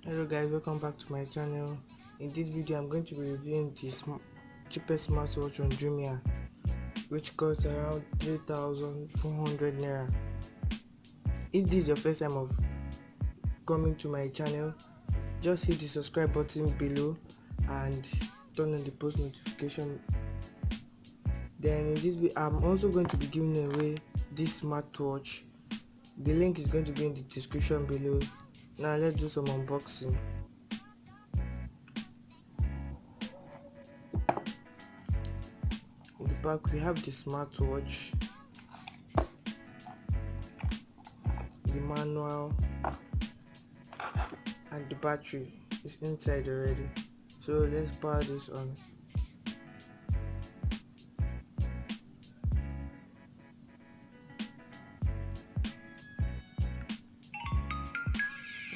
Hello guys, welcome back to my channel. In this video I'm going to be reviewing the cheapest smartwatch on Jumia, which costs around 3,400 naira. If this is your first time of coming to my channel, just hit the subscribe button below and turn on the post notification. Then in this video I'm also going to be giving away this smartwatch. The link is going to be in the description below. Now let's do some unboxing. In the back we have the smartwatch, the manual, and the battery is inside already. So let's power this on.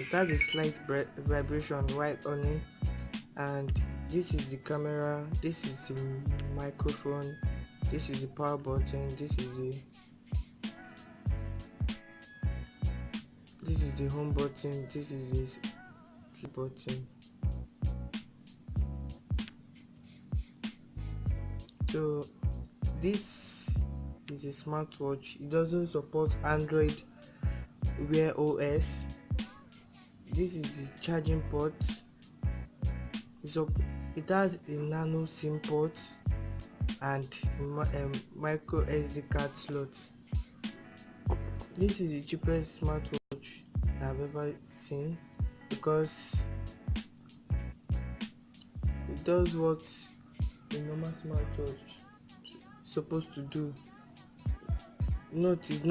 It has a slight vibration while on it, and this is the camera, this is the microphone, this is the power button, this is the home button, this is the sleep button. So this is a smartwatch. It doesn't support Android Wear OS. This is the charging port. It has a nano SIM port and micro SD card slot. This is the cheapest smartwatch I've ever seen because it does what a normal smartwatch is supposed to do. Note, it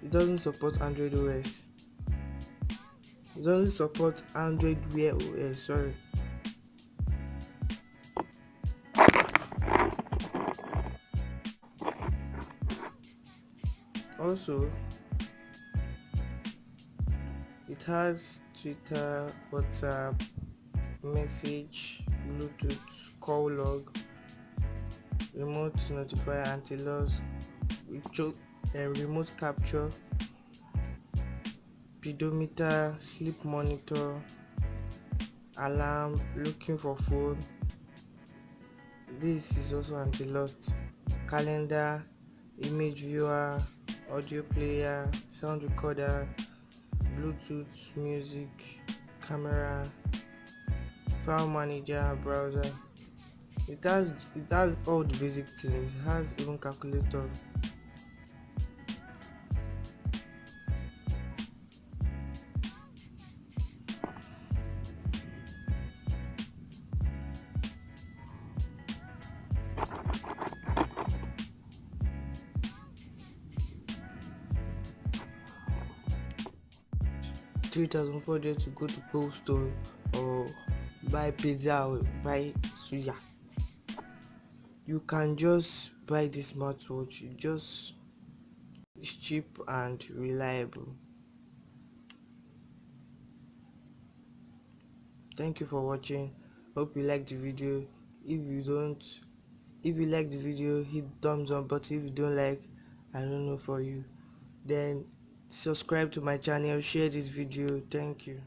doesn't support Android OS. It doesn't support Android Wear OS, sorry. Also, it has Twitter, WhatsApp, message, Bluetooth, call log, remote notifier, anti-loss, remote capture, pedometer, sleep monitor, alarm, looking for phone. This is also anti-lost, calendar, image viewer, audio player, sound recorder, Bluetooth, music, camera, file manager, browser. It has all the basic things. It has even calculator. $3,400 to go to Cold Store or buy pizza or buy suya. You can just buy this smartwatch. It's cheap and reliable. Thank you for watching. Hope you liked the video. If you like the video, hit thumbs up, but if you don't like, I don't know for you. Then subscribe to my channel, share this video. Thank you.